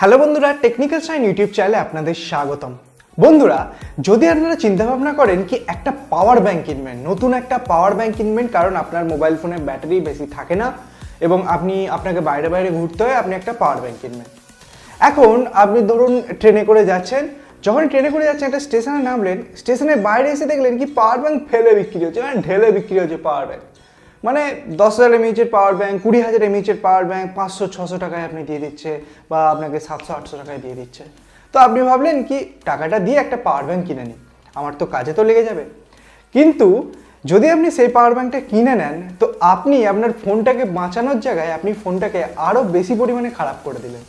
Hello বন্ধুরা, technical sign YouTube চ্যানেলে আপনাদের স্বাগতম। বন্ধুরা, যদি আপনারা চিন্তা ভাবনা করেন কি একটা পাওয়ার ব্যাংক কিনবেন, নতুন একটা পাওয়ার ব্যাংক কিনবেন, কারণ আপনার মোবাইল ফোনের ব্যাটারি বেশি থাকে না এবং আপনাকে বাইরে বাইরে ঘুরতে হয়, আপনি একটা পাওয়ার ব্যাংক কিনবেন। এখন আপনি ধরুন ট্রেনে করে যাচ্ছেন, যখন ট্রেনে করে যাচ্ছেন একটা স্টেশনে নামলেন, স্টেশনের বাইরে এসে দেখলেন কি পাওয়ার ব্যাংক ফেলে বিক্রি হচ্ছে, মানে ঢেলে বিক্রি হচ্ছে পাওয়ার ব্যাংক। মানে 10,000 mAh power bank, 20,000 mAh power bank 500-600 টাকায় আপনি দিয়ে দিচ্ছে, বা আপনাকে 700-800 টাকায় দিয়ে দিচ্ছে। তো আপনি ভাবলেন কি টাকাটা দিয়ে একটা পাওয়ার ব্যাংক কিনে নিই, আমার তো কাজে তো লেগে যাবে। কিন্তু যদি আপনি সেই পাওয়ার ব্যাংকটা কিনে নেন, তো আপনি আপনার ফোনটাকে বাঁচানোর জায়গায় আপনি ফোনটাকে আরও বেশি পরিমাণে খারাপ করে দিলেন।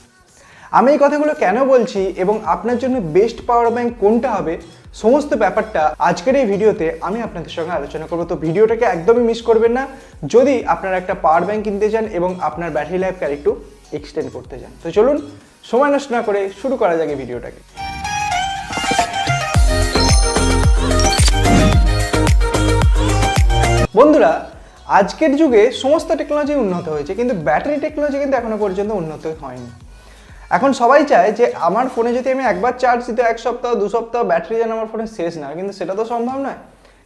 আমি এই কথাগুলো কেন বলছি এবং আপনার জন্য বেস্ট পাওয়ার ব্যাংক কোনটা হবে, সমস্ত ব্যাপারটা আজকের এই ভিডিওতে আমি আপনাদের সঙ্গে আলোচনা করবো। তো ভিডিওটাকে একদমই মিস করবেন না যদি আপনারা একটা পাওয়ার ব্যাংক কিনতে চান এবং আপনার ব্যাটারি লাইফকে আরেকটু এক্সটেন্ড করতে চান। তো চলুন সময় নষ্ট না করে শুরু করা যাক এই ভিডিওটাকে। বন্ধুরা, আজকের যুগে সমস্ত টেকনোলজি উন্নত হয়েছে, কিন্তু ব্যাটারি টেকনোলজি কিন্তু এখনো পর্যন্ত উন্নত হয়নি। এখন সবাই চায় যে আমার ফোনে যদি আমি একবার চার্জ দিতে 1 সপ্তাহ 2 সপ্তাহ ব্যাটারি যেন আমার ফোনে শেষ না, কিন্তু সেটা তো সম্ভব নয়।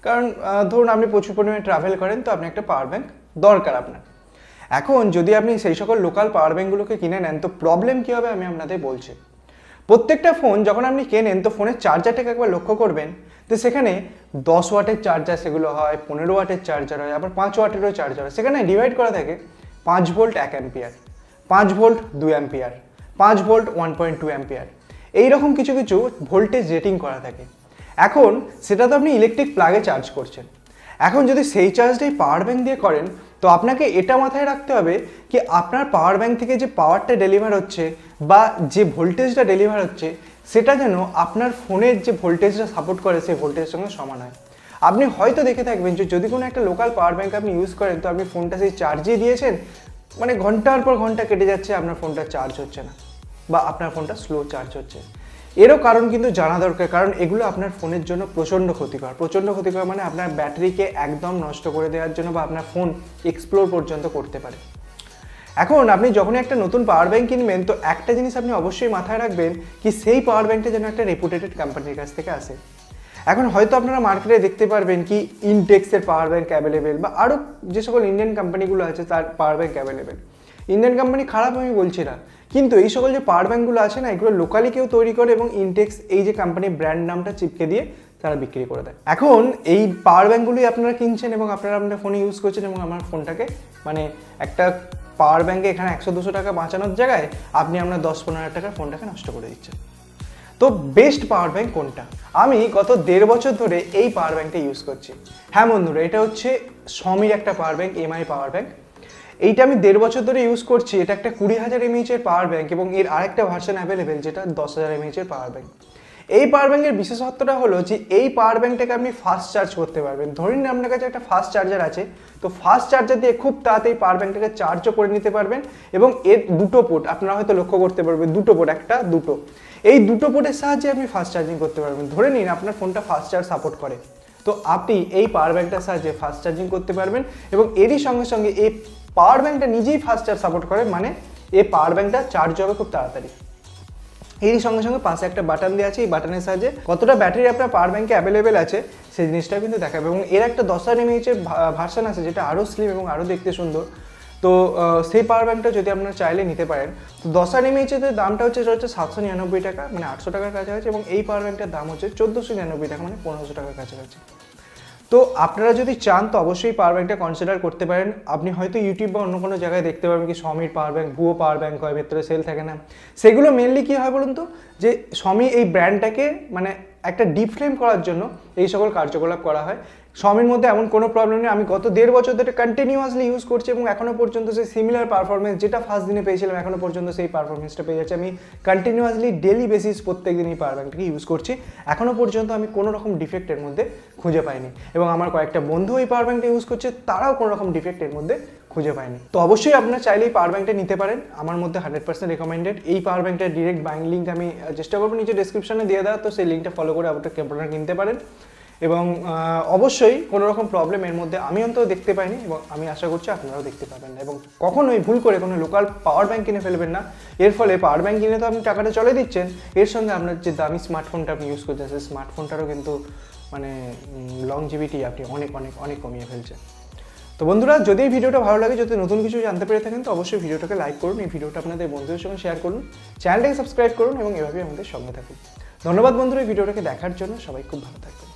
কারণ ধরুন আপনি প্রচুর পরিমাণে ট্রাভেল করেন, তো আপনি একটা পাওয়ার ব্যাংক দরকার আপনার। এখন যদি আপনি সেই সকল লোকাল পাওয়ার ব্যাংকগুলোকে কিনে নেন, তো প্রবলেম কী হবে আমি আপনাদের বলছি। প্রত্যেকটা ফোন যখন আপনি কেনেন, তো ফোনের চার্জারটাকে একবার লক্ষ্য করবেন, তো সেখানে 10 ওয়াটের চার্জার সেগুলো হয়, 15 ওয়াটের চার্জার হয়, আবার 5 ওয়াটেরও চার্জার হয়। সেখানে ডিভাইড করা থাকে 5 volt 1 ampere, 5 volt 2 ampere, 5 volt 1.2 ampere, এইরকম কিছু কিছু ভোল্টেজ রেটিং করা থাকে। এখন সেটা তো আপনি ইলেকট্রিক প্লাগে চার্জ করছেন। এখন যদি সেই চার্জটাই পাওয়ার ব্যাংক দিয়ে করেন, তো আপনাকে এটা মাথায় রাখতে হবে কি আপনার পাওয়ার ব্যাংক থেকে যে পাওয়ারটা ডেলিভার হচ্ছে বা যে ভোল্টেজটা ডেলিভার হচ্ছে, সেটা যেন আপনার ফোনের যে ভোল্টেজটা সাপোর্ট করে সেই ভোল্টেজের সঙ্গে সমান হয়। আপনি হয়তো দেখে থাকবেন যে যদি কোনো একটা লোকাল পাওয়ার ব্যাংক আপনি ইউজ করেন, তো আপনি ফোনটা সেই চার্জে দিয়েছেন, মানে ঘন্টার পর ঘন্টা কেটে যাচ্ছে, আপনার ফোনটা চার্জ হচ্ছে না বা আপনার ফোনটা স্লো চার্জ হচ্ছে। এরও কারণ কিন্তু জানা দরকার, কারণ এগুলো আপনার ফোনের জন্য প্রচণ্ড ক্ষতিকর, মানে আপনার ব্যাটারিকে একদম নষ্ট করে দেওয়ার জন্য বা আপনার ফোন এক্সপ্লোর পর্যন্ত করতে পারে। এখন আপনি যখনই একটা নতুন পাওয়ার ব্যাংক কিনবেন, তো একটা জিনিস আপনি অবশ্যই মাথায় রাখবেন কি সেই পাওয়ার ব্যাংকটা যেন একটা রেপুটেটেড কোম্পানির কাছ থেকে আসে। এখন হয়তো আপনারা মার্কেটে দেখতে পারবেন কি ইনটেক্সের পাওয়ার ব্যাংক অ্যাভেলেবেল, বা আরও যে সকল ইন্ডিয়ান কোম্পানিগুলো আছে তার power bank available. Indian company খারাপ আমি বলছি না, কিন্তু এই সকল যে পাওয়ার ব্যাংকগুলো আছে না, এগুলো লোকালি কেউ তৈরি করে এবং ইনটেক্স এই যে কোম্পানি ব্র্যান্ড নামটা চিপকে দিয়ে তারা বিক্রি করে দেয়। এখন এই পাওয়ার ব্যাংকগুলোই আপনারা কিনছেন এবং আপনারা আপনার ফোনে ইউজ করছেন, এবং আমার ফোনটাকে মানে একটা পাওয়ার ব্যাংকে এখানে 100-200 টাকা বাঁচানোর জায়গায় আপনি আপনার 10-15 হাজার টাকার ফোনটাকে নষ্ট করে দিচ্ছেন। তো বেস্ট পাওয়ার ব্যাংক কোনটা? আমি গত 1.5 বছর ধরে এই পাওয়ার ব্যাংকটা ইউজ করছি। হ্যাঁ বন্ধুরা, এটা হচ্ছে সমির একটা power bank, MI power bank. এইটা আমি 1.5 বছর ধরে ইউজ করছি। এটা একটা 20,000 mAh এর পাওয়ার ব্যাংক এবং এর আরেকটা ভার্সন অ্যাভেলেবেল যেটা 10,000 mAh এর পাওয়ার ব্যাংক। এই পাওয়ার ব্যাংকের বিশেষত্বটা হলো যে এই পাওয়ার ব্যাংকটাকে আপনি ফাস্ট চার্জ করতে পারবেন। ধরেন আপনার কাছে একটা ফাস্ট চার্জার আছে, তো ফাস্ট চার্জার দিয়ে খুব তাড়াতাড়ি পাওয়ার ব্যাংকটাকে চার্জও করে নিতে পারবেন। এবং এর দুটো পোর্ট আপনারা হয়তো লক্ষ্য করতে পারবেন, দুটো পোর্ট, একটা দুটো, এই দুটো পোর্টের সাহায্যে আপনি ফাস্ট চার্জিং করতে পারবেন। ধরে নিন আপনার ফোনটা ফাস্ট চার্জ সাপোর্ট করে, তো আপনি এই পাওয়ার ব্যাংকটার সাহায্যে ফাস্ট চার্জিং করতে পারবেন। এবং এরই সঙ্গে সঙ্গে এই পাওয়ার ব্যাংকটা নিজেই ফাস্ট চার্জ সাপোর্ট করে, মানে এই পাওয়ার ব্যাংকটা চার্জ হবে খুব তাড়াতাড়ি। এরই সঙ্গে সঙ্গে পাশে একটা বাটন দেওয়া আছে, এই বাটনের সাহায্যে কতটা ব্যাটারি আপনার পাওয়ার ব্যাংকে অ্যাভেলেবেল আছে সেই জিনিসটাও কিন্তু দেখাবে। এবং এর একটা 10,000 mAh এর ভার্সন আছে যেটা আরও স্লিম এবং আরও দেখতে সুন্দর। তো সেই পাওয়ার ব্যাংকটা যদি আপনারা চাইলে নিতে পারেন, তো 10,000 mAh এর দামটা হচ্ছে 799 টাকা, মানে 800 টাকার কাছাকাছি, এবং এই পাওয়ার ব্যাংকটার দাম হচ্ছে 1499 টাকা, মানে 1500 টাকার কাছাকাছি। তো আপনারা যদি চান তো অবশ্যই পাওয়ার ব্যাংকটা কনসিডার করতে পারেন। আপনি হয়তো ইউটিউব বা অন্য কোনো জায়গায় দেখতে পাবেন কি সমির পাওয়ার ব্যাংক ভুয়ো পাওয়ার ব্যাংক হয়, ভেতরে সেল থাকে না। সেগুলো মেনলি কী হয় বলুন তো, যে সমি এই ব্র্যান্ডটাকে মানে একটা ডিফ্রেম করার জন্য এই সকল কার্যকলাপ করা হয়। সমির মধ্যে এমন কোনো প্রবলেম নেই। আমি গত 1.5 বছর ধরে কন্টিনিউয়াসলি ইউজ করছি এবং এখনও পর্যন্ত সেই সিমিলার পারফরমেন্স যেটা ফার্স্ট দিনে পেয়েছিলাম, এখনও পর্যন্ত সেই পারফরমেন্সটা পেয়ে যাচ্ছে। আমি কন্টিনিউয়াসলি ডেলি বেসিস প্রত্যেক দিন এই পাওয়ার ব্যাংকটাকে ইউজ করছি, এখনও পর্যন্ত আমি কোনো রকম ডিফেক্টের মধ্যে খুঁজে পাইনি। এবং আমার কয়েকটা বন্ধু এই পাওয়ার ব্যাংকটা ইউজ করছে, তারাও কোনো রকম ডিফেক্টের মধ্যে খুঁজে পায়নি। তো অবশ্যই আপনারা চাইলেই পাওয়ার ব্যাংকটা নিতে পারেন, আমার মধ্যে 100% রেকমেন্ডেড। এই পাওয়ার ব্যাংকটার ডিরেক্ট বাইং লিঙ্ক আমি চেষ্টা করবো নিচে ডেসক্রিপশনে দিয়ে দেওয়া, তো সেই লিঙ্কটা ফলো করে আপনারা কিনতে পারেন। এবং অবশ্যই কোনো রকম প্রবলেম এর মধ্যে আমি অন্তত দেখতে পাইনি এবং আমি আশা করছি আপনারাও দেখতে পাবেন না। এবং কখনোই ভুল করে কোনো লোকাল পাওয়ার ব্যাঙ্ক কিনে ফেলবেন না। এর ফলে পাওয়ার ব্যাঙ্ক কিনে তো আপনি টাকাটা চলে দিচ্ছেন, এর সঙ্গে আপনার যে দামি স্মার্টফোনটা আপনি ইউজ করছেন সেই স্মার্টফোনটারও কিন্তু মানে লংজিভিটি আপনি অনেক অনেক অনেক কমিয়ে ফেলছেন। তো বন্ধুরা, যদি এই ভিডিওটা ভালো লাগে, যদি নতুন কিছু জানতে পেরে থাকেন, তো অবশ্যই ভিডিওটাকে লাইক করুন, এই ভিডিওটা আপনাদের বন্ধুদের সঙ্গে শেয়ার করুন, চ্যানেলটাকে সাবস্ক্রাইব করুন এবং এভাবেই আমাদের সঙ্গে থাকুন। ধন্যবাদ বন্ধুরা এই ভিডিওটাকে দেখার জন্য, সবাই খুব ভালো থাকবেন।